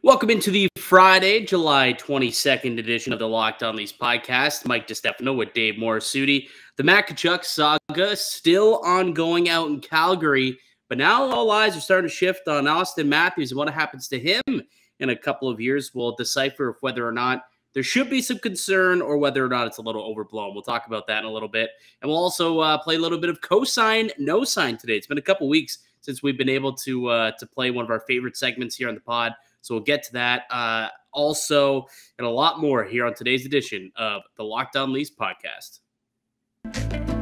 Welcome into the Friday, July 22nd edition of the Locked On Leafs podcast. Mike DiStefano with Dave Morassutti. The Matthew Tkachuk saga still ongoing out in Calgary, but now all eyes are starting to shift on Auston Matthews and what happens to him in a couple of years. We'll decipher whether or not there should be some concern or whether or not it's a little overblown. We'll talk about that in a little bit. And we'll also play a little bit of cosign, no sign today. It's been a couple weeks since we've been able to play one of our favorite segments here on the pod. So we'll get to that also and a lot more here on today's edition of the Locked On Leafs podcast.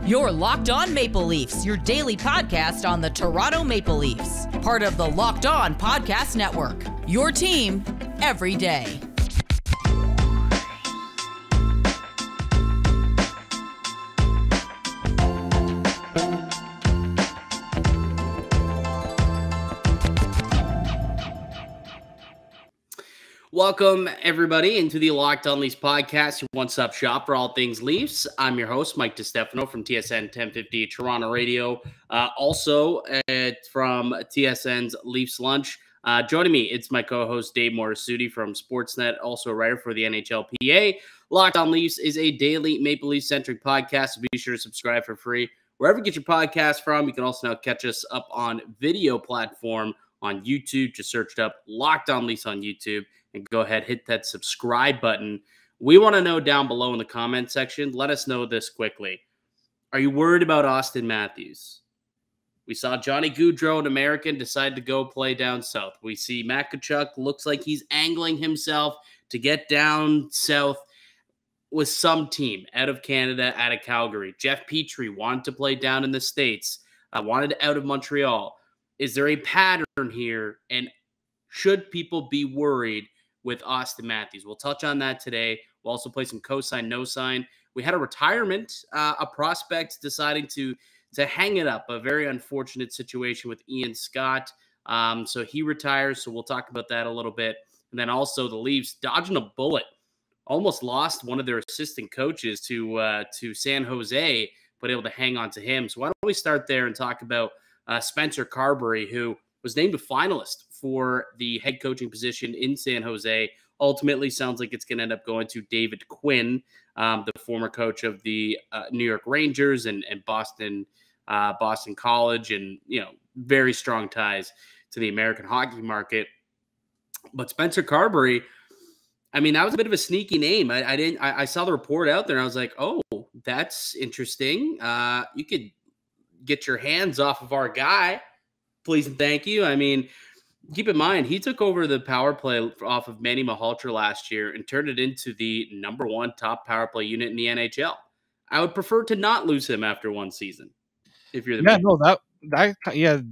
You're Locked On Maple Leafs, your daily podcast on the Toronto Maple Leafs. Part of the Locked On Podcast Network, your team every day. Welcome, everybody, into the Locked On Leafs podcast, your one-stop shop for all things Leafs. I'm your host, Mike DiStefano from TSN 1050 Toronto Radio, also from TSN's Leafs Lunch. Joining me, it's my co-host, Dave Morassutti from Sportsnet, also a writer for the NHLPA. Locked On Leafs is a daily Maple Leaf-centric podcast, so be sure to subscribe for free wherever you get your podcast from. You can also now catch us up on video platform on YouTube. Just search up Locked On Leafs on YouTube. And go ahead, hit that subscribe button. We want to know down below in the comment section. Let us know this quickly. Are you worried about Auston Matthews? We saw Johnny Gaudreau, an American, decide to go play down south. We see Matthew Tkachuk looks like he's angling himself to get down south with some team out of Canada, out of Calgary. Jeff Petrie wanted to play down in the States, wanted out of Montreal. Is there a pattern here? And should people be worried with Auston Matthews? We'll touch on that today. We'll also play some cosign, no sign. We had a retirement, a prospect deciding to hang it up, a very unfortunate situation with Ian Scott. So he retires, so we'll talk about that a little bit. And then also the Leafs dodging a bullet, almost lost one of their assistant coaches to San Jose, but able to hang on to him. So why don't we start there and talk about Spencer Carbery, who was named a finalist for the head coaching position in San Jose. Ultimately, sounds like it's going to end up going to David Quinn, the former coach of the New York Rangers and Boston College, and very strong ties to the American hockey market. But Spencer Carbery, I mean, that was a bit of a sneaky name. I saw the report out there, and I was like, oh, that's interesting. You could get your hands off of our guy, please and thank you. I mean, keep in mind, he took over the power play off of Manny Malhotra last year and turned it into the number one top power play unit in the NHL. I would prefer to not lose him after one season. If you're the man. That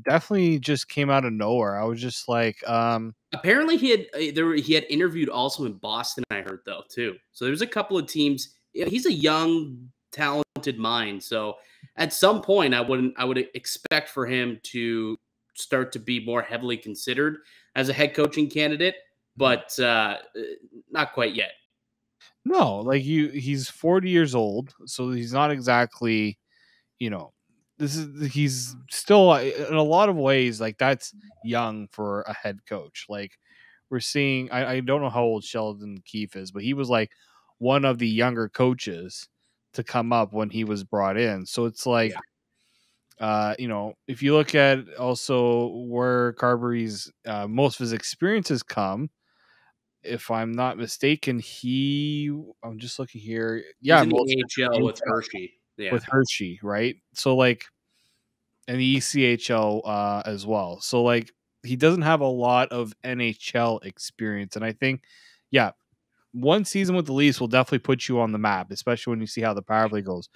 definitely just came out of nowhere. I was just like, apparently he had interviewed also in Boston, I heard, though, too. So there's a couple of teams. He's a young, talented mind. So at some point, I would expect for him to start to be more heavily considered as a head coaching candidate, but not quite yet. No, like he's 40 years old, so he's not exactly, he's still in a lot of ways like that's young for a head coach. Like we're seeing, I don't know how old Sheldon Keefe is, but he was like one of the younger coaches to come up when he was brought in. So it's like, if you look at also where Carbery's most of his experiences come, if I'm not mistaken, I'm just looking here. Yeah, he's in the AHL with Hershey. Yeah. With Hershey, right? So like, and the ECHL as well. So like, he doesn't have a lot of NHL experience, and I think, one season with the Leafs will definitely put you on the map, especially when you see how the power play goes.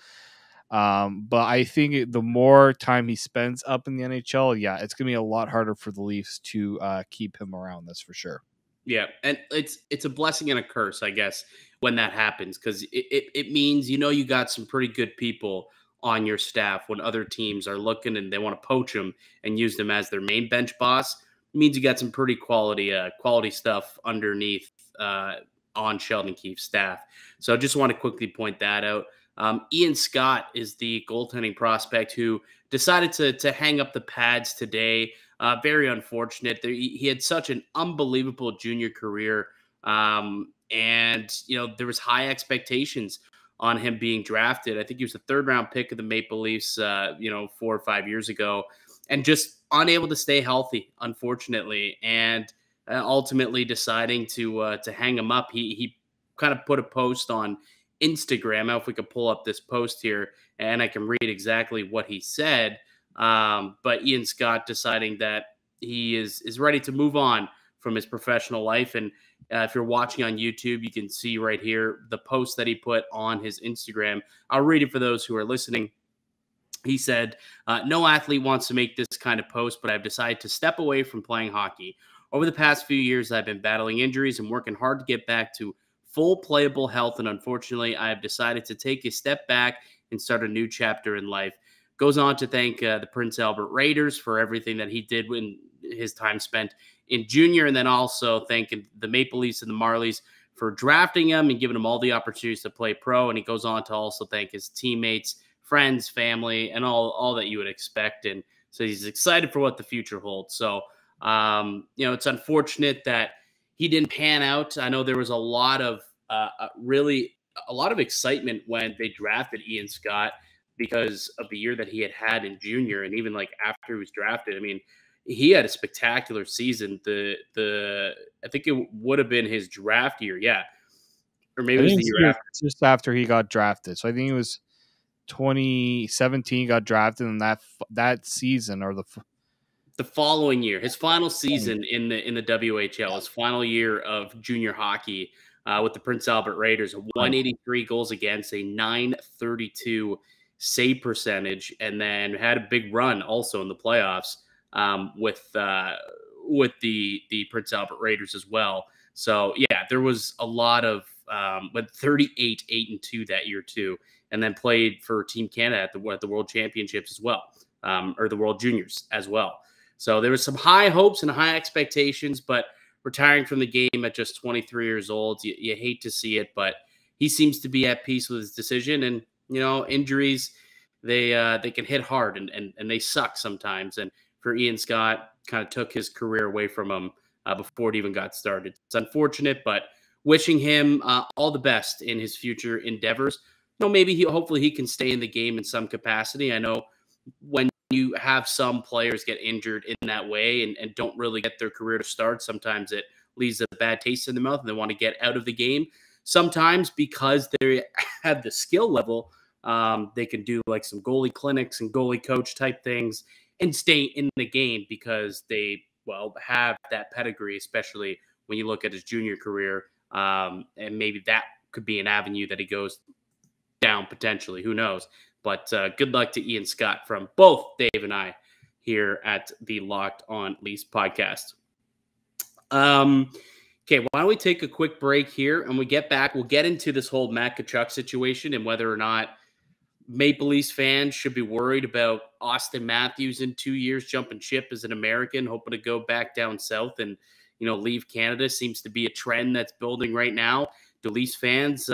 But I think the more time he spends up in the NHL, it's going to be a lot harder for the Leafs to keep him around. That's for sure. Yeah, and it's a blessing and a curse, I guess, when that happens, because it means you got some pretty good people on your staff when other teams are looking and they want to poach them and use them as their main bench boss. It means you got some pretty quality stuff underneath on Sheldon Keefe's staff. So I just want to quickly point that out. Ian Scott is the goaltending prospect who decided to hang up the pads today. Very unfortunate. He had such an unbelievable junior career. And, there was high expectations on him being drafted. I think he was the 3rd-round pick of the Maple Leafs, 4 or 5 years ago, and just unable to stay healthy, unfortunately, and ultimately deciding to hang him up. He kind of put a post on Instagram. Now, if we could pull up this post here, and I can read exactly what he said. But Ian Scott deciding that he is ready to move on from his professional life. And if you're watching on YouTube, you can see right here the post that he put on his Instagram. I'll read it for those who are listening. He said, no athlete wants to make this kind of post, but I've decided to step away from playing hockey. Over the past few years, I've been battling injuries and working hard to get back to full playable health. And unfortunately, I have decided to take a step back and start a new chapter in life. Goes on to thank the Prince Albert Raiders for everything that he did in his time spent in junior, and then also thanking the Maple Leafs and the Marlies for drafting him and giving him all the opportunities to play pro. And he goes on to also thank his teammates, friends, family, and all that you would expect. And so he's excited for what the future holds. So, it's unfortunate that he didn't pan out. I know there was a lot of excitement when they drafted Ian Scott because of the year that he had in junior, and even like after he was drafted. I mean, he had a spectacular season. I think it would have been his draft year, yeah, or maybe it was the year after. Just after he got drafted. So I think it was 2017 got drafted, and that season or the following year, his final season in the WHL, his final year of junior hockey with the Prince Albert Raiders, 183 goals against, a 932 save percentage, and then had a big run also in the playoffs with the Prince Albert Raiders as well. So yeah, there was a lot of 38-8-2 that year too, and then played for Team Canada at the World Championships as well, or the World Juniors as well. So there was some high hopes and high expectations, but retiring from the game at just 23 years old, you hate to see it, but he seems to be at peace with his decision. And injuries, they can hit hard and they suck sometimes. And for Ian Scott, kind of took his career away from him before it even got started. It's unfortunate, but wishing him all the best in his future endeavors. Maybe hopefully he can stay in the game in some capacity. I know when you have some players get injured in that way and don't really get their career to start, sometimes it leaves a bad taste in the mouth and they want to get out of the game. Sometimes because they have the skill level, they can do like some goalie clinics and goalie coach type things and stay in the game because they, have that pedigree, especially when you look at his junior career. And maybe that could be an avenue that he goes down potentially. Who knows? But good luck to Ian Scott from both Dave and I here at the Locked On Leafs podcast. Okay, why don't we take a quick break here and we get back. We'll get into this whole Matt Tkachuk situation and whether or not Maple Leafs fans should be worried about Auston Matthews in 2 years jumping ship as an American, hoping to go back down south and leave Canada. Seems to be a trend that's building right now. Do Leafs fans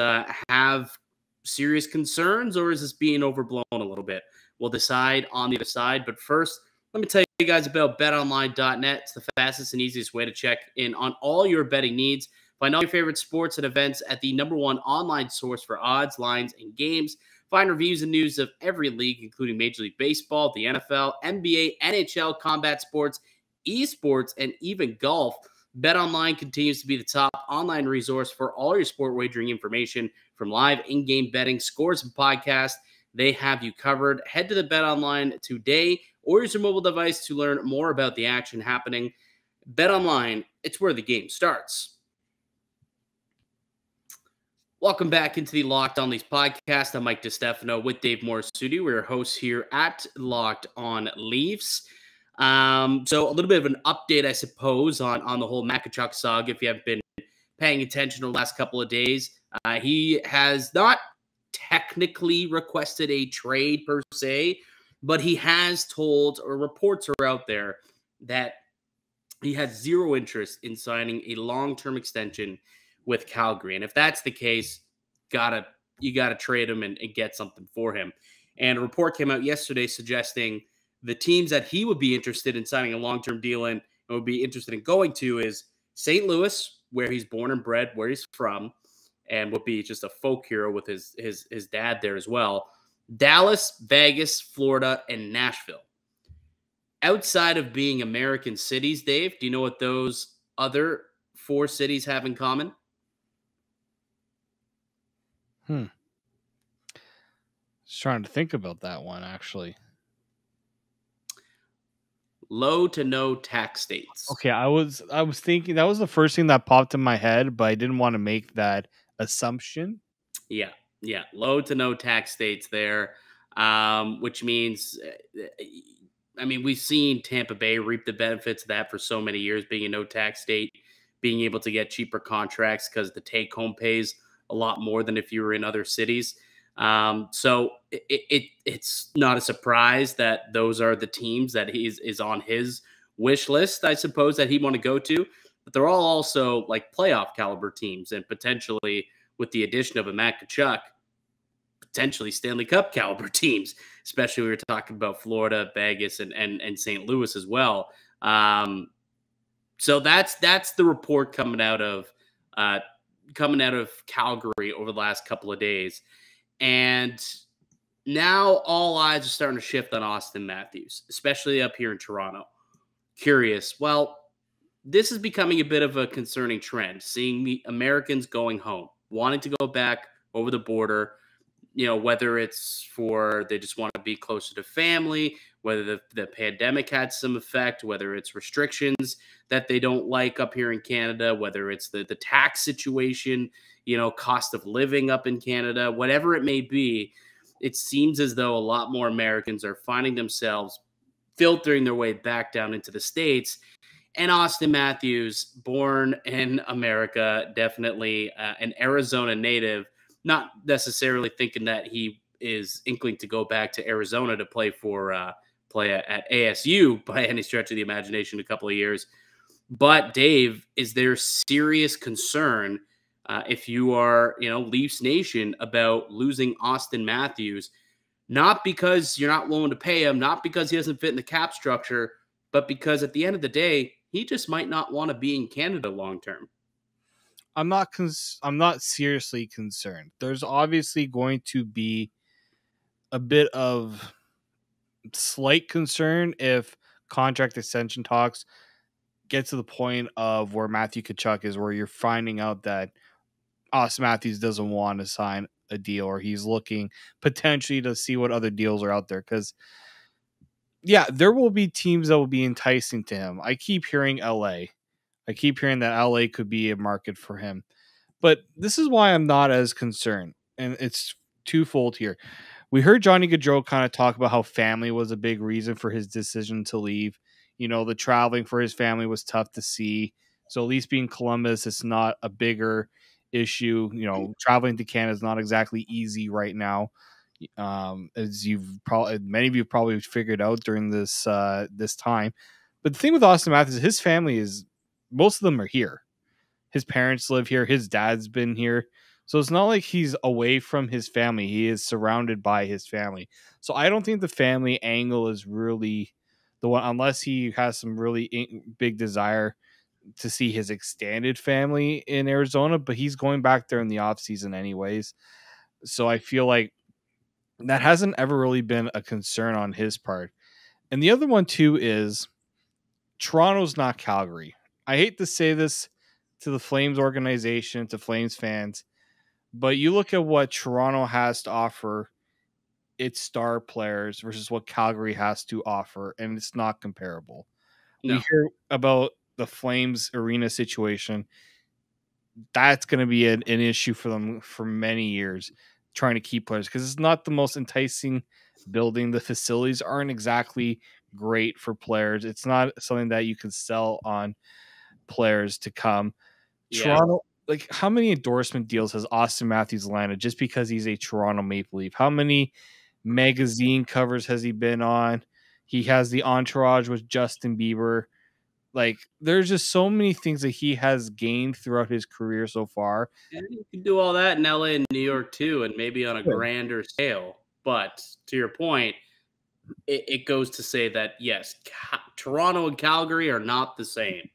have serious concerns, or is this being overblown a little bit? We'll decide on the other side. But first, let me tell you guys about betonline.net. It's the fastest and easiest way to check in on all your betting needs. Find all your favorite sports and events at the #1 online source for odds, lines, and games. Find reviews and news of every league, including Major League Baseball, the NFL, NBA, NHL, combat sports, esports, and even golf. BetOnline continues to be the top online resource for all your sport wagering information, from live in-game betting, scores, and podcasts. They have you covered. Head to the BetOnline today or use your mobile device to learn more about the action happening. BetOnline, it's where the game starts. Welcome back into the Locked On Leafs podcast. I'm Mike DiStefano with Dave Morassutti. We're hosts here at Locked On Leafs. So a little bit of an update, I suppose, on the whole Matt Tkachuk saga. If you haven't been paying attention the last couple of days, he has not technically requested a trade per se, but he has told, or reports are out there, that he has zero interest in signing a long-term extension with Calgary. And if that's the case, you gotta trade him and get something for him. And a report came out yesterday suggesting the teams that he would be interested in signing a long-term deal in and would be interested in going to is St. Louis, where he's born and bred, where he's from, and would be just a folk hero with his dad there as well. Dallas, Vegas, Florida, and Nashville. Outside of being American cities, Dave, do you know what those other 4 cities have in common? Just trying to think about that one, actually. Low to no tax states. Okay, I was thinking that was the first thing that popped in my head, but I didn't want to make that assumption. Yeah. Low to no tax states there, which means, I mean, we've seen Tampa Bay reap the benefits of that for so many years, being a no tax state, being able to get cheaper contracts because the take home pays a lot more than if you were in other cities. So it's not a surprise that those are the teams that is on his wish list, I suppose, that he want to go to. But they're all also like playoff caliber teams, and potentially with the addition of a Matt Tkachuk, potentially Stanley Cup caliber teams, especially we were talking about Florida, Vegas, and St. Louis as well. So that's the report coming out of Calgary over the last couple of days. And now all eyes are starting to shift on Auston Matthews, especially up here in Toronto. Curious. Well, this is becoming a bit of a concerning trend, seeing the Americans going home, wanting to go back over the border, whether it's for they just want to be closer to family, whether the pandemic had some effect, whether it's restrictions that they don't like up here in Canada, whether it's the tax situation, cost of living up in Canada, whatever it may be. It seems as though a lot more Americans are finding themselves filtering their way back down into the States. And Auston Matthews, born in America, definitely an Arizona native, not necessarily thinking that he is inkling to go back to Arizona to play at ASU by any stretch of the imagination in a couple of years. But Dave, is there serious concern if you are, Leafs Nation about losing Auston Matthews, not because you're not willing to pay him, not because he doesn't fit in the cap structure, but because at the end of the day, he just might not want to be in Canada long term? I'm not seriously concerned. There's obviously going to be a bit of slight concern if contract extension talks get to the point of where Matthew Tkachuk is, where you're finding out that Auston Matthews doesn't want to sign a deal, or he's looking potentially to see what other deals are out there. Because, yeah, there will be teams that will be enticing to him. I keep hearing LA. I keep hearing that LA could be a market for him. But this is why I'm not as concerned. And it's twofold here. We heard Johnny Gaudreau kind of talk about how family was a big reason for his decision to leave. The traveling for his family was tough to see. So at least being Columbus, it's not a bigger issue. Traveling to Canada is not exactly easy right now. As many of you probably figured out during this time. But the thing with Auston Matthews, his family is, most of them are here. His parents live here. His dad's been here. So it's not like he's away from his family. He is surrounded by his family. So I don't think the family angle is really the one, unless he has some really big desire to see his extended family in Arizona. But he's going back there in the offseason anyways. So I feel like that hasn't ever really been a concern on his part. And the other one too is Toronto's not Calgary. I hate to say this to the Flames organization, to Flames fans, but you look at what Toronto has to offer its star players versus what Calgary has to offer, and it's not comparable. No. We hear about the Flames arena situation. That's going to be an issue for them for many years, trying to keep players, because it's not the most enticing building. The facilities aren't exactly great for players. It's not something that you can sell on players to come. Yeah. Toronto, like, how many endorsement deals has Auston Matthews landed just because he's a Toronto Maple Leaf? How many magazine covers has he been on? He has the entourage with Justin Bieber. Like, there's just so many things that he has gained throughout his career so far. And you can do all that in LA and New York too, and maybe on a grander scale. But to your point, it goes to say that, yes, Toronto and Calgary are not the same.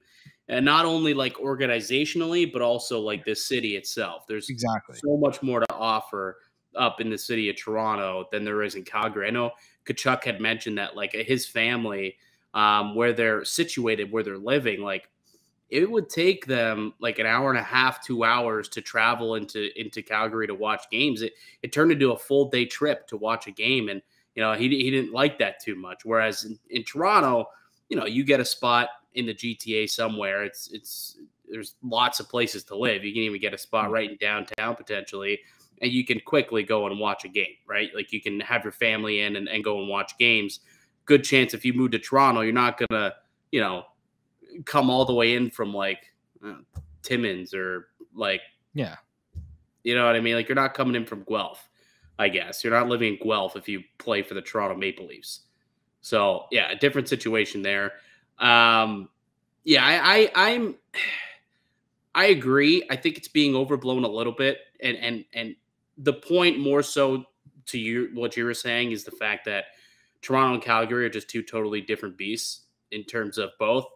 And not only like organizationally, but also like the city itself. There's Exactly. so much more to offer up in the city of Toronto than there is in Calgary. I know Tkachuk had mentioned that like his family, where they're situated, where they're living, like it would take them like an hour and a half, 2 hours to travel into Calgary to watch games. It turned into a full day trip to watch a game. And, he didn't like that too much. Whereas in Toronto, you get a spot in the GTA somewhere. There's lots of places to live. You can even get a spot right in downtown potentially, and you can quickly go and watch a game, right? Like you can have your family in and go and watch games. Good chance if you move to Toronto, you're not gonna, come all the way in from like Timmins or like, yeah, you know what I mean? Like you're not coming in from Guelph, I guess. You're not living in Guelph if you play for the Toronto Maple Leafs. So yeah, a different situation there. Yeah, I agree. I think it's being overblown a little bit, and the point more so to you, what you were saying, is the fact that Toronto and Calgary are just two totally different beasts in terms of both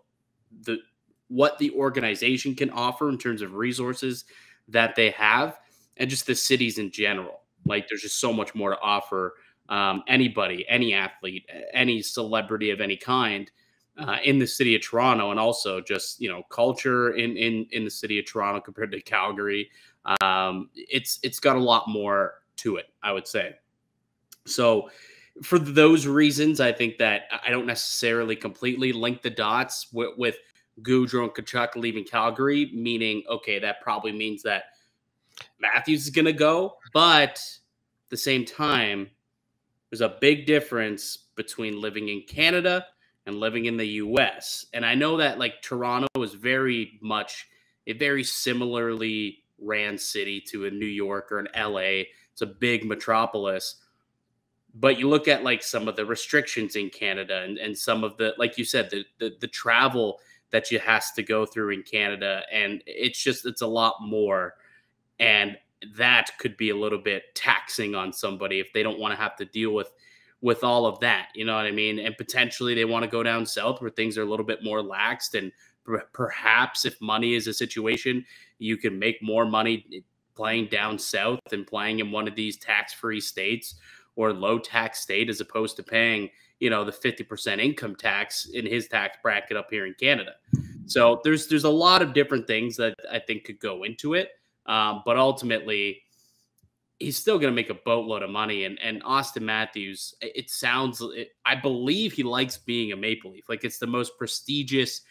what the organization can offer in terms of resources that they have, and just the cities in general. Like there's just so much more to offer anybody, any athlete, any celebrity of any kind. In the city of Toronto, and also just culture in the city of Toronto compared to Calgary, it's got a lot more to it, I would say. So for those reasons, I think that I don't necessarily completely link the dots with Gaudreau and Tkachuk leaving Calgary, meaning okay, that probably means that Matthews is going to go, but at the same time, there's a big difference between living in Canada and living in the US. And I know that like Toronto is very much a very similarly ran city to a New York or an LA. It's a big metropolis. But you look at like some of the restrictions in Canada and some of the, like you said, the travel that you has to go through in Canada. And it's a lot more. And that could be a little bit taxing on somebody if they don't want to have to deal with all of that, you know what I mean? And potentially they want to go down south where things are a little bit more laxed. And perhaps if money is a situation, you can make more money playing down south than playing in one of these tax-free states or low tax state, as opposed to paying, the 50% income tax in his tax bracket up here in Canada. So there's a lot of different things that I think could go into it. But ultimately, he's still going to make a boatload of money. And Auston Matthews, I believe he likes being a Maple Leaf. Like it's the most prestigious,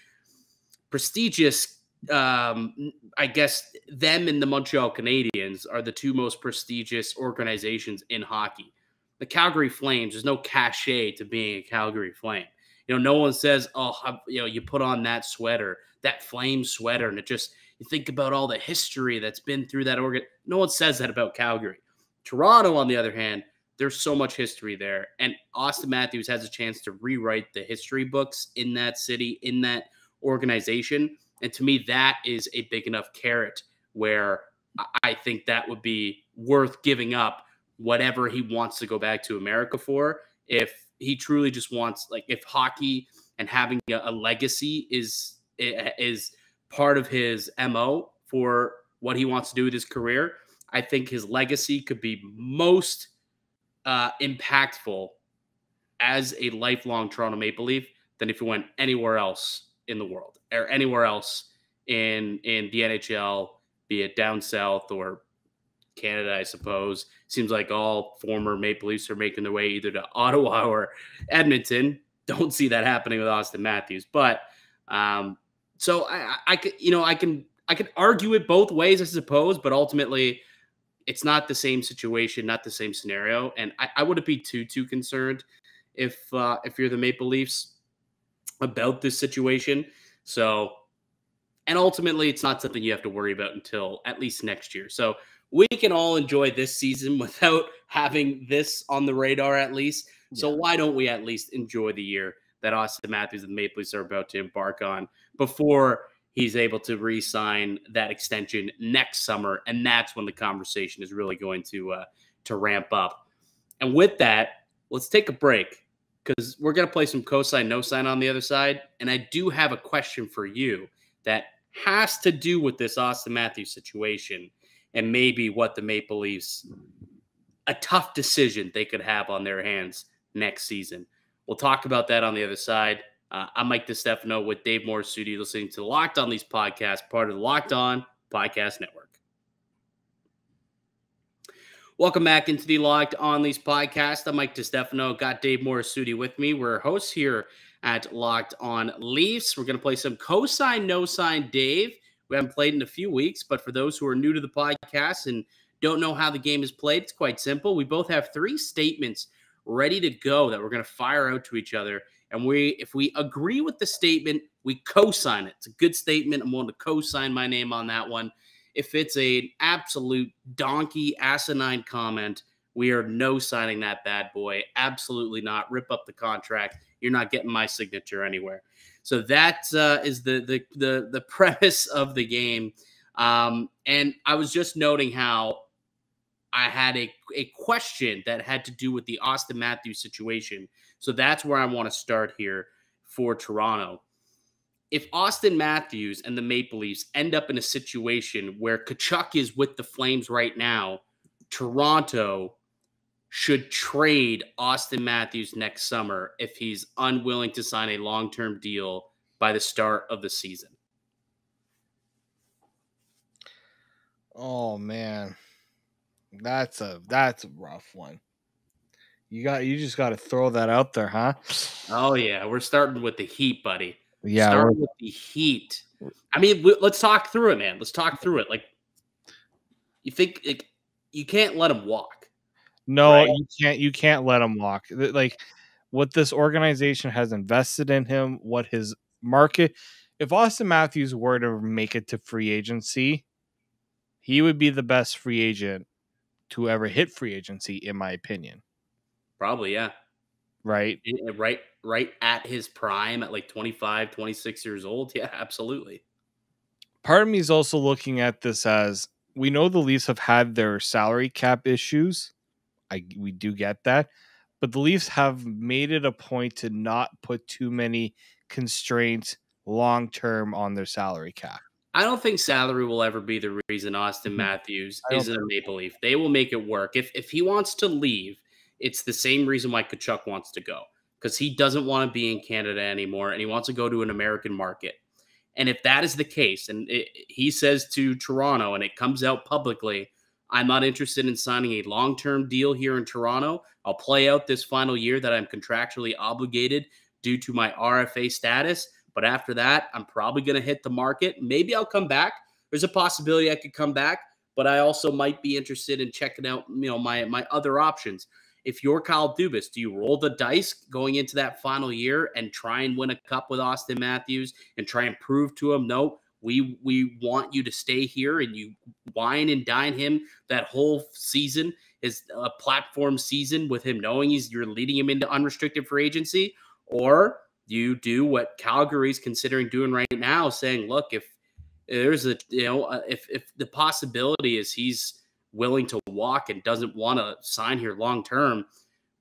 I guess them and the Montreal Canadiens are the two most prestigious organizations in hockey. The Calgary Flames, there's no cachet to being a Calgary Flame. No one says, oh, you put on that sweater, that Flame sweater, and you think about all the history that's been through that organ. No one says that about Calgary. Toronto, on the other hand, there's so much history there. And Auston Matthews has a chance to rewrite the history books in that city, in that organization. And to me, that is a big enough carrot where I think that would be worth giving up whatever he wants to go back to America for. If he truly just wants, like, if hockey and having a legacy is part of his MO for what he wants to do with his career, I think his legacy could be most impactful as a lifelong Toronto Maple Leaf than if he went anywhere else in the world or anywhere else in the NHL, be it down south or Canada, I suppose. Seems like all former Maple Leafs are making their way either to Ottawa or Edmonton. Don't see that happening with Auston Matthews, but so I could argue it both ways, I suppose, but ultimately it's not the same situation, not the same scenario, and I wouldn't be too concerned if you're the Maple Leafs about this situation. So, and ultimately, it's not something you have to worry about until at least next year. So we can all enjoy this season without having this on the radar, at least. Yeah. So why don't we at least enjoy the year that Auston Matthews and the Maple Leafs are about to embark on before he's able to re-sign that extension next summer, and that's when the conversation is really going to ramp up. And with that, let's take a break. because we're going to play some cosine, no sign on the other side. And I do have a question for you that has to do with this Auston Matthews situation and maybe what the Maple Leafs, a tough decision they could have on their hands next season. We'll talk about that on the other side. I'm Mike DiStefano with Dave Morassutti, listening to the Locked On Leafs podcast, part of the Locked On Podcast Network. Welcome back into the Locked On Leafs podcast. I'm Mike DiStefano. Got Dave Morassutti with me. We're hosts here at Locked On Leafs. We're going to play some cosine, no sign, Dave. We haven't played in a few weeks, but for those who are new to the podcast and don't know how the game is played, it's quite simple. We both have 3 statements ready to go that we're going to fire out to each other. And if we agree with the statement, we co-sign it. It's a good statement. I'm willing to co-sign my name on that one. If it's an absolute donkey, asinine comment, we are no signing that bad boy. Absolutely not. Rip up the contract. You're not getting my signature anywhere. So that is the premise of the game. And I was just noting how I had a question that had to do with the Auston Matthews situation. So that's where I want to start here for Toronto. If Auston Matthews and the Maple Leafs end up in a situation where Tkachuk is with the Flames right now, Toronto should trade Auston Matthews next summer if he's unwilling to sign a long-term deal by the start of the season. Oh man, that's a rough one. You just got to throw that out there, huh? Oh yeah, we're starting with the heat, buddy. Yeah, starting with the heat. I mean, let's talk through it, man. Let's talk through it. Like, you think you can't let him walk? No, right? You can't let him walk. Like, what this organization has invested in him, what his market. If Auston Matthews were to make it to free agency, he would be the best free agent to ever hit free agency, in my opinion. Probably, yeah. Right? Right at his prime at like 25, 26 years old. Yeah, absolutely. Part of me is also looking at this as, we know the Leafs have had their salary cap issues. We do get that. But the Leafs have made it a point to not put too many constraints long-term on their salary cap. I don't think salary will ever be the reason Auston Matthews isn't a Maple Leaf. They will make it work. If he wants to leave, it's the same reason why Tkachuk wants to go, because he doesn't want to be in Canada anymore and he wants to go to an American market. And if that is the case, and he says to Toronto and it comes out publicly, I'm not interested in signing a long-term deal here in Toronto. I'll play out this final year that I'm contractually obligated due to my RFA status. But after that, I'm probably going to hit the market. Maybe I'll come back. There's a possibility I could come back, but I also might be interested in checking out, my other options. If you're Kyle Dubas, do you roll the dice going into that final year and try and win a cup with Auston Matthews and try and prove to him, no, we want you to stay here, and you wine and dine him that whole season, is a platform season with him knowing you're leading him into unrestricted free agency? Or you do what Calgary's considering doing right now, saying, look, if there's if the possibility is he's willing to walk and doesn't want to sign here long term,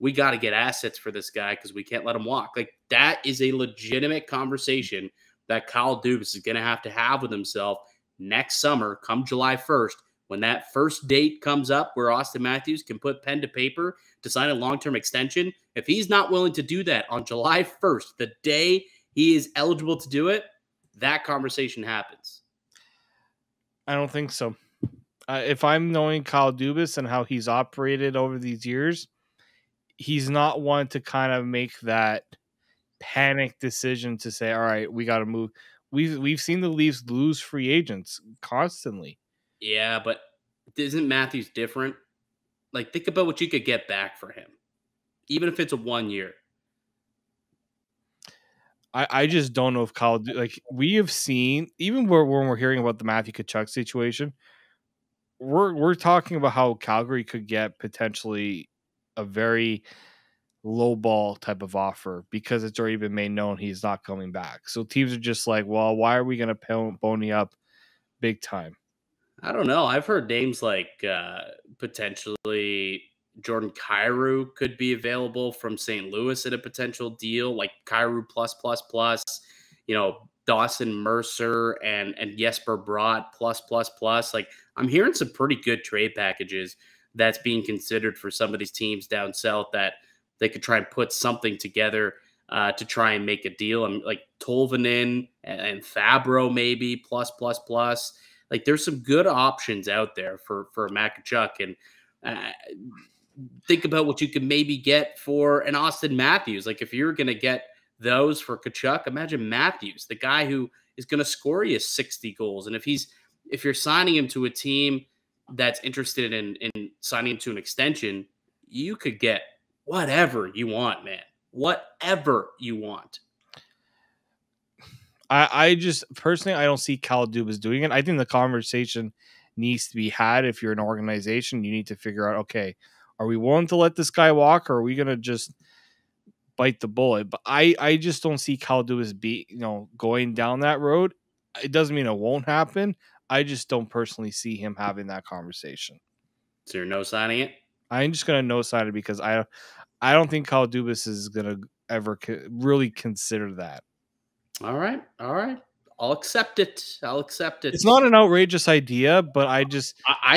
we got to get assets for this guy because we can't let him walk. Like, that is a legitimate conversation that Kyle Dubas is going to have with himself next summer, come July 1st, when that first date comes up where Auston Matthews can put pen to paper to sign a long-term extension. If he's not willing to do that on July 1st, the day he is eligible to do it, that conversation happens. I don't think so. If I'm knowing Kyle Dubas and how he's operated over these years, he's not one to kind of make that panic decision to say, all right, we got to move. We've seen the Leafs lose free agents constantly. Yeah, but isn't Matthews different? Like, think about what you could get back for him, even if it's a 1 year. I just don't know if Kyle, like, we have seen, even when we're hearing about the Matthew Tkachuk situation, we're talking about how Calgary could get potentially a very low ball type of offer because it's already been made known he's not coming back. So teams are just like, well, why are we going to pony up big time? I don't know. I've heard names like potentially Jordan Kyrou could be available from St. Louis at a potential deal, like Kyrou plus, Dawson Mercer and Jesper Bratt plus. Like, I'm hearing some pretty good trade packages that's being considered for some of these teams down south that they could try and put something together to try and make a deal. I'm like Tolvanen and Fabro maybe plus. Like, there's some good options out there for Matthew Tkachuk, and think about what you could maybe get for an Auston Matthews. Like, if you're going to get those for Tkachuk, imagine Matthews, the guy who is going to score you 60 goals. And if you're signing him to a team that's interested in signing him to an extension, you could get whatever you want, man. Whatever you want. I just personally, I don't see Cal Dubas doing it. I think the conversation needs to be had. If you're an organization, you need to figure out, okay, are we willing to let this guy walk, or are we going to just bite the bullet? But I just don't see Cal Dubas going down that road. It doesn't mean it won't happen. I just don't personally see him having that conversation. So you're no signing it? I'm just going to no sign it because I don't think Cal Dubas is going to ever really consider that. All right. I'll accept it. It's not an outrageous idea, but I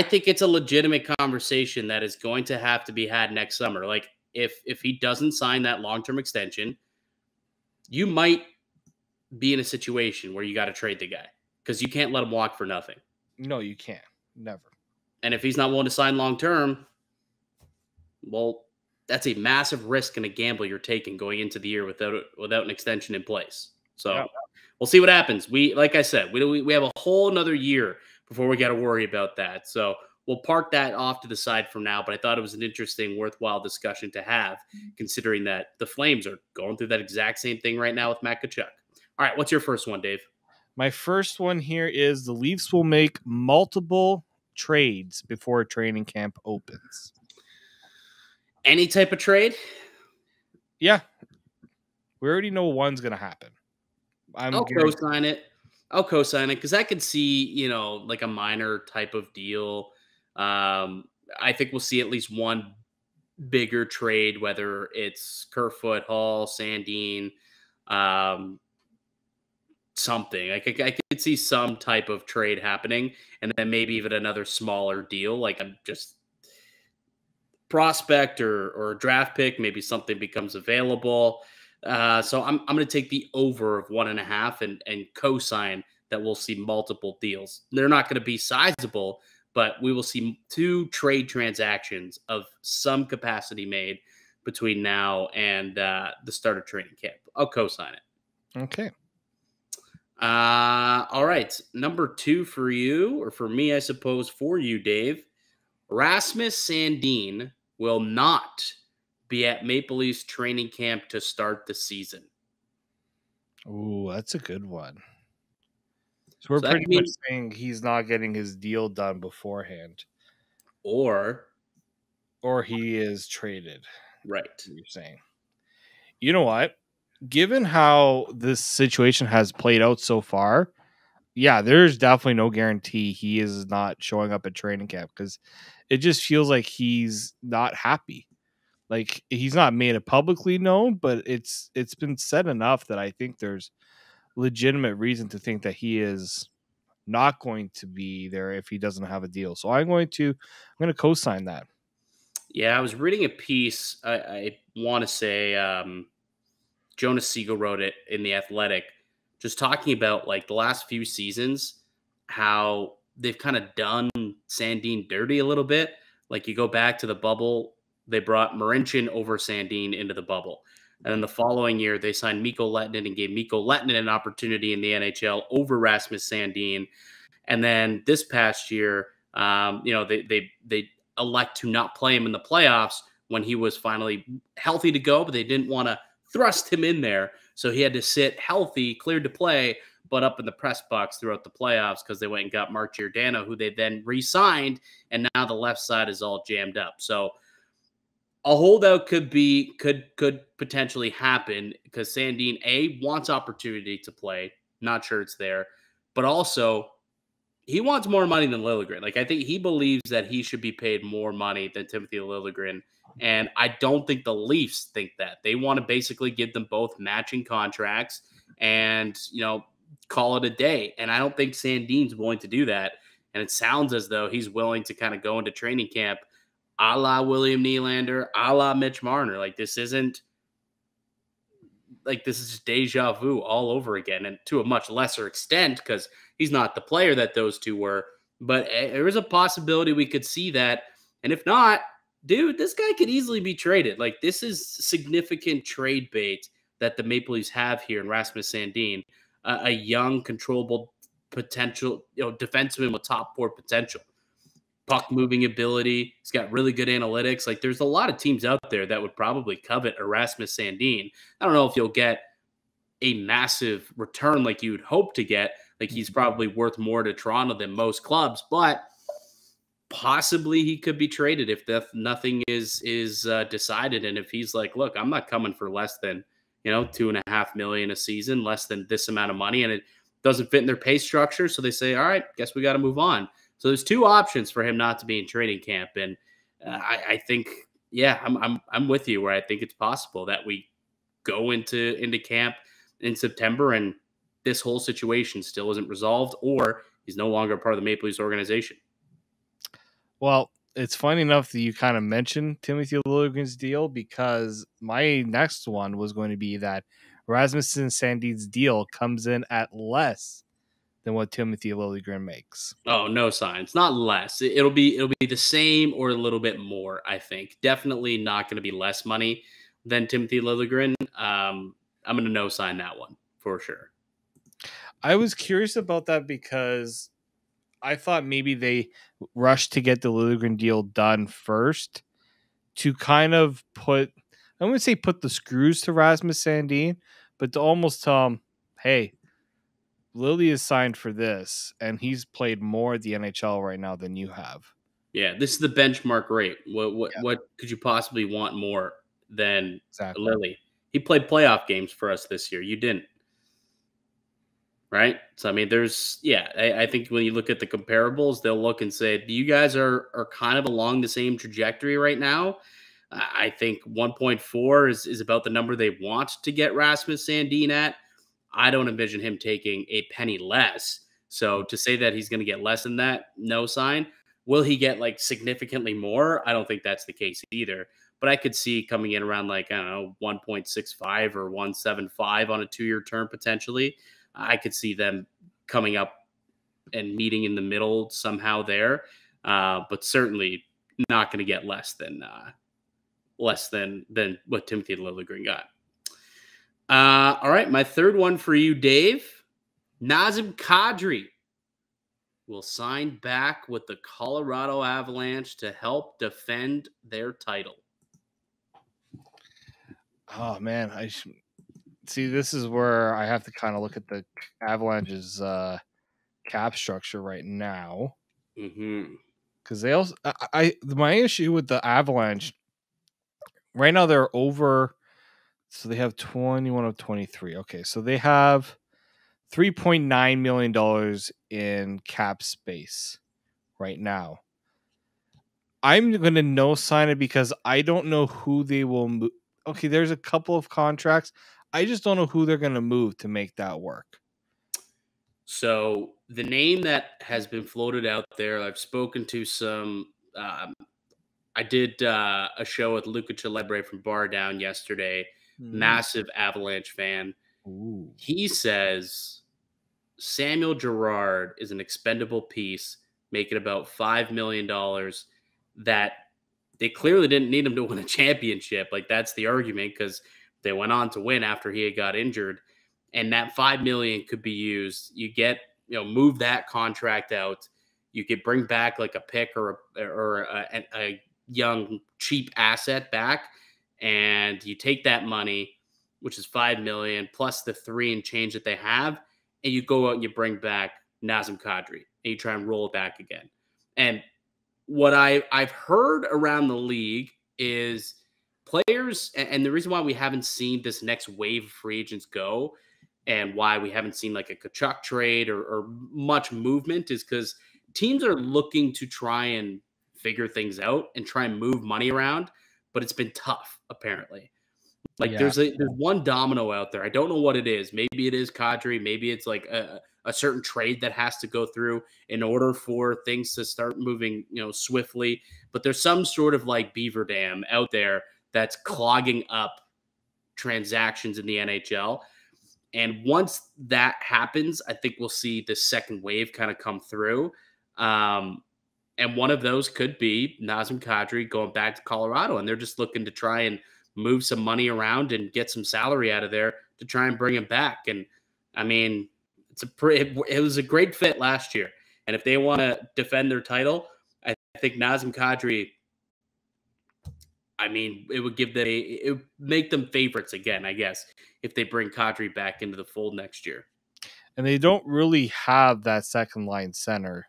think it's a legitimate conversation that is going to have to be had next summer. Like, if he doesn't sign that long-term extension, you might be in a situation where you got to trade the guy because you can't let him walk for nothing. No, you can't. Never. And if he's not willing to sign long-term, well, that's a massive risk and a gamble you're taking going into the year without an extension in place. So yeah. We'll see what happens. Like I said, we have a whole another year before we got to worry about that. So we'll park that off to the side from now. But I thought it was an interesting, worthwhile discussion to have, considering that the Flames are going through that exact same thing right now with Matthew Tkachuk. All right, what's your first one, Dave? My first one here is the Leafs will make multiple trades before training camp opens. Any type of trade? Yeah. We already know one's going to happen. I'll co-sign it because I could see, like a minor type of deal. I think we'll see at least one bigger trade, whether it's Kerfoot, Hall, Sandin, something. I could see some type of trade happening, and then maybe even another smaller deal, like I'm just prospect or a draft pick. Maybe something becomes available. So I'm going to take the over of 1.5 and co-sign that we'll see multiple deals. They're not going to be sizable, but we will see 2 trade transactions of some capacity made between now and the start of training camp. I'll co-sign it. Okay. All right. Number 2 for you, or for me, I suppose, for you, Dave. Rasmus Sandin will not be at Maple Leafs training camp to start the season. Oh, that's a good one. So we're pretty much saying he's not getting his deal done beforehand. Or he is traded. Right. You're saying. You know what? Given how this situation has played out so far, yeah, there's definitely no guarantee he is not showing up at training camp because it just feels like he's not happy. Like, he's not made it publicly known, but it's been said enough that I think there's legitimate reason to think that he is not going to be there if he doesn't have a deal. So I'm going to co-sign that. Yeah, I was reading a piece. I want to say Jonas Siegel wrote it in The Athletic, just talking about like the last few seasons, how they've kind of done Sandin dirty a little bit. Like, you go back to the bubble, they brought Marincin over Sandin into the bubble. And then the following year, they signed Mikko Lehtonen and gave Mikko Lehtonen an opportunity in the NHL over Rasmus Sandin. And then this past year, they elect to not play him in the playoffs when he was finally healthy to go, but they didn't want to thrust him in there. So he had to sit healthy, cleared to play, but up in the press box throughout the playoffs because they went and got Mark Giordano, who they then re-signed, and now the left side is all jammed up. So a holdout could potentially happen because Sandin, A, wants opportunity to play. Not sure it's there. But also, he wants more money than Liljegren. Like, I think he believes that he should be paid more money than Timothy Liljegren. And I don't think the Leafs think that. They want to basically give them both matching contracts and, call it a day. And I don't think Sandin's willing to do that. And it sounds as though he's willing to kind of go into training camp a la William Nylander, a la Mitch Marner. Like, this is just deja vu all over again, and to a much lesser extent because he's not the player that those two were. But there is a possibility we could see that. And if not, dude, this guy could easily be traded. Like, this is significant trade bait that the Maple Leafs have here in Rasmus Sandin, a young, controllable potential, defenseman with top 4 potential. Puck moving ability. He's got really good analytics. Like, there's a lot of teams out there that would probably covet Rasmus Sandin. I don't know if you'll get a massive return like you'd hope to get. Like, he's probably worth more to Toronto than most clubs, but possibly he could be traded if nothing is decided. And if he's like, look, I'm not coming for less than, $2.5 million a season, less than this amount of money, and it doesn't fit in their pay structure. So they say, all right, guess we got to move on. So there's 2 options for him not to be in training camp. And I think, I'm with you where I think it's possible that we go into camp in September and this whole situation still isn't resolved, or he's no longer part of the Maple Leafs organization. Well, it's funny enough that you kind of mentioned Timothy Liljegren's deal, because my next one was going to be that Rasmus Sandin's deal comes in at less than what Timothy Liljegren makes. Oh, no signs. Not less. It'll be the same or a little bit more, I think. Definitely not going to be less money than Timothy Liljegren. I'm going to no sign that one for sure. I was curious about that because I thought maybe they rushed to get the Liljegren deal done first to kind of put the screws to Rasmus Sandin, but to almost tell him, hey, Lily is signed for this, and he's played more at the NHL right now than you have. Yeah, this is the benchmark rate. What could you possibly want more than Lily? He played playoff games for us this year. You didn't. Right? So, I mean, I think when you look at the comparables, they'll look and say, you guys are kind of along the same trajectory right now. I think 1.4 is about the number they want to get Rasmus Sandin at. I don't envision him taking a penny less. So to say that he's going to get less than that, no sign. Will he get like significantly more? I don't think that's the case either. But I could see coming in around 1.65 or 1.75 on a 2-year term potentially. I could see them coming up and meeting in the middle somehow there, but certainly not going to get less than what Timothy Liljegren got. All right, my third one for you, Dave. Nazem Kadri will sign back with the Colorado Avalanche to help defend their title. Oh man, see, this is where I have to kind of look at the Avalanche's cap structure right now. Because they also, my issue with the Avalanche right now, they're over. So they have 21 of 23. Okay, so they have $3.9 million in cap space right now. I'm going to no sign it because I don't know who they will move. Okay, there's a couple of contracts. I just don't know who they're going to move to make that work. So the name that has been floated out there, I've spoken to some. I did a show with Luca Celebre from Bar Down yesterday. Massive Avalanche fan. Ooh. He says Samuel Girard is an expendable piece, making about $5 million. That they clearly didn't need him to win a championship. Like, that's the argument, because they went on to win after he got injured, and that $5 million could be used. You get, move that contract out. You could bring back like a pick or a young cheap asset back, and you take that money, which is $5 million plus the 3 and change that they have, and you go out and you bring back Nazem Kadri, and you try and roll it back again. And what I've heard around the league is players, and the reason why we haven't seen this next wave of free agents go and why we haven't seen like a Tkachuk trade or much movement is because teams are looking to try and figure things out and try and move money around, but it's been tough apparently. Like Yeah. there's one domino out there. I don't know what it is. Maybe it is Kadri. Maybe it's like a certain trade that has to go through in order for things to start moving, swiftly. But there's some sort of like beaver dam out there that's clogging up transactions in the NHL. And once that happens, I think we'll see the second wave kind of come through. And one of those could be Nazem Kadri going back to Colorado. And they're just looking to try and move some money around and get some salary out of there to try and bring him back. And I mean, it was a great fit last year. And if they want to defend their title, I think Nazem Kadri, I mean, it would make them favorites again, I guess, if they bring Kadri back into the fold next year. And they don't really have that second line center.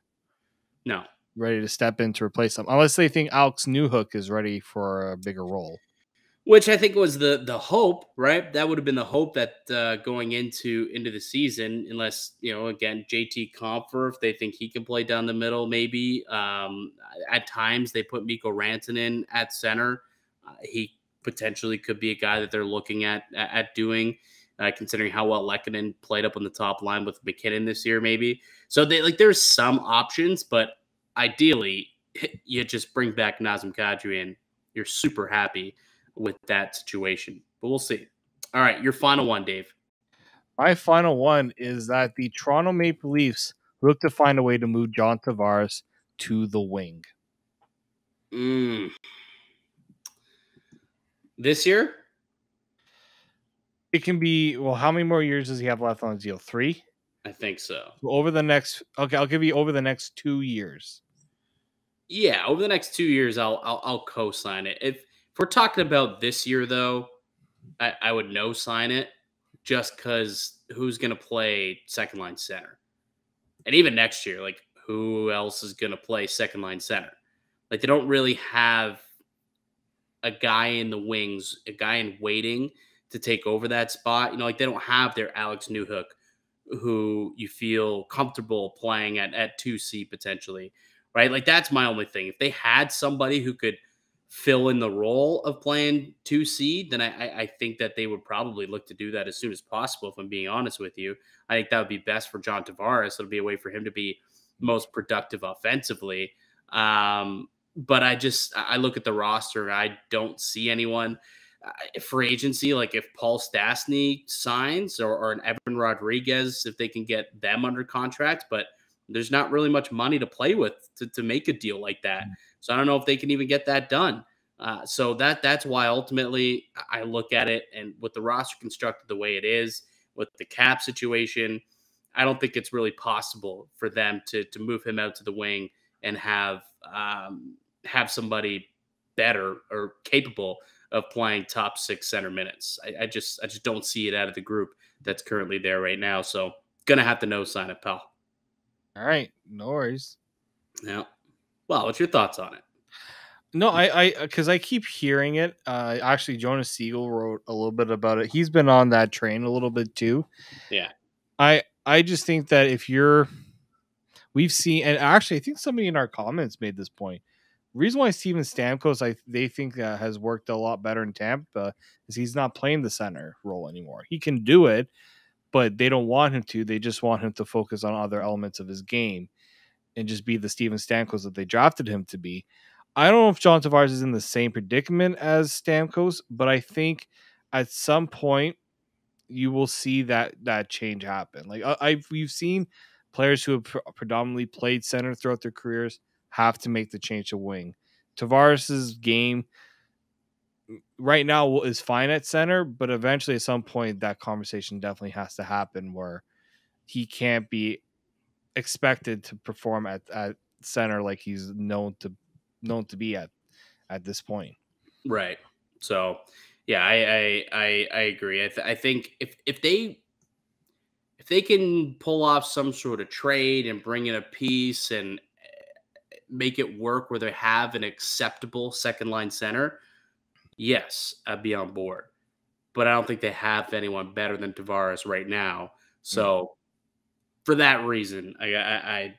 No. Ready to step in to replace him, unless they think Alex Newhook is ready for a bigger role. Which I think was the hope, right? That would have been the hope that going into the season, unless, again, JT Compher, if they think he can play down the middle, maybe. At times they put Mikko Rantanen at center. He potentially could be a guy that they're looking at doing, considering how well Lehkonen played up on the top line with McKinnon this year, maybe. So there's some options, but ideally you just bring back Nazem Kadri and you're super happy with that situation. But we'll see. All right, your final one, Dave. My final one is that the Toronto Maple Leafs look to find a way to move John Tavares to the wing. This year? It can be, well, how many more years does he have left on his deal? 3? I think so. Over the next, I'll give you over the next 2 years. Yeah, over the next 2 years, I'll co-sign it. If we're talking about this year, though, I would no sign it just because who's going to play second line center? And even next year, like, who else is going to play second line center? Like, they don't really have a guy in the wings, a guy in waiting to take over that spot. Like, they don't have their Alex Newhook, who you feel comfortable playing at 2C potentially, right? Like, that's my only thing. If they had somebody who could fill in the role of playing 2C, then I think that they would probably look to do that as soon as possible, if I'm being honest with you. I think that would be best for John Tavares. It'll be a way for him to be most productive offensively. But I look at the roster and I don't see anyone. Free agency, like if Paul Stastny signs or an Evan Rodriguez, if they can get them under contract, but there's not really much money to play with to make a deal like that. So I don't know if they can even get that done. So that's why ultimately I look at it, and with the roster constructed the way it is, with the cap situation, I don't think it's really possible for them to move him out to the wing and have somebody better or capable of playing top 6 center minutes. I just don't see it out of the group that's currently there right now. So gonna have to no sign it, pal. All right, no worries. Yeah. Well, what's your thoughts on it? No, because I keep hearing it. Actually, Jonas Siegel wrote a little bit about it. He's been on that train a little bit too. Yeah. I just think that we've seen, and actually, I think somebody in our comments made this point. The reason why Steven Stamkos, they think has worked a lot better in Tampa is he's not playing the center role anymore. He can do it, but they don't want him to. They just want him to focus on other elements of his game and just be the Steven Stamkos that they drafted him to be. I don't know if John Tavares is in the same predicament as Stamkos, but I think at some point you will see that change happen. Like we've seen players who have predominantly played center throughout their careers have to make the change to wing. Tavares's game right now is fine at center, but eventually at some point that conversation definitely has to happen where he can't be expected to perform at center like he's known to be at this point. Right. So yeah, I agree. I think if they can pull off some sort of trade and bring in a piece and make it work where they have an acceptable second line center, yes, I'd be on board. but I don't think they have anyone better than Tavares right now. So for that reason, I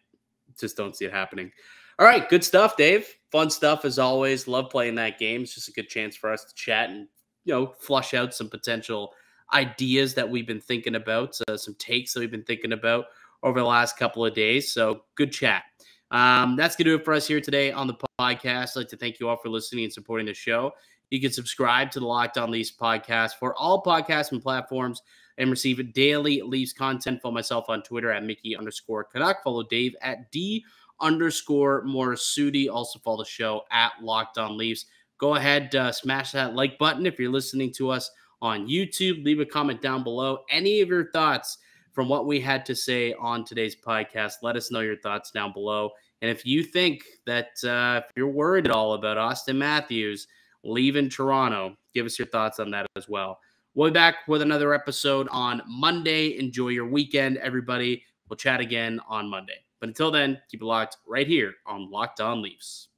just don't see it happening. All right, good stuff, Dave. Fun stuff as always. Love playing that game. It's just a good chance for us to chat and, flush out some potential ideas that we've been thinking about, some takes that we've been thinking about over the last couple of days. So good chat. That's going to do it for us here today on the podcast. I'd like to thank you all for listening and supporting the show. You can subscribe to the Locked On Leafs podcast for all podcasts and platforms and receive daily Leafs content. Follow myself on Twitter at Mickey_Canuck. Follow Dave at D_Morassutti. Also follow the show at Locked On Leafs. Go ahead, smash that like button if you're listening to us on YouTube. Leave a comment down below. Any of your thoughts from what we had to say on today's podcast, let us know your thoughts down below. And if you think that if you're worried at all about Auston Matthews leaving Toronto, give us your thoughts on that as well. We'll be back with another episode on Monday. Enjoy your weekend, everybody. We'll chat again on Monday. But until then, keep it locked right here on Locked On Leafs.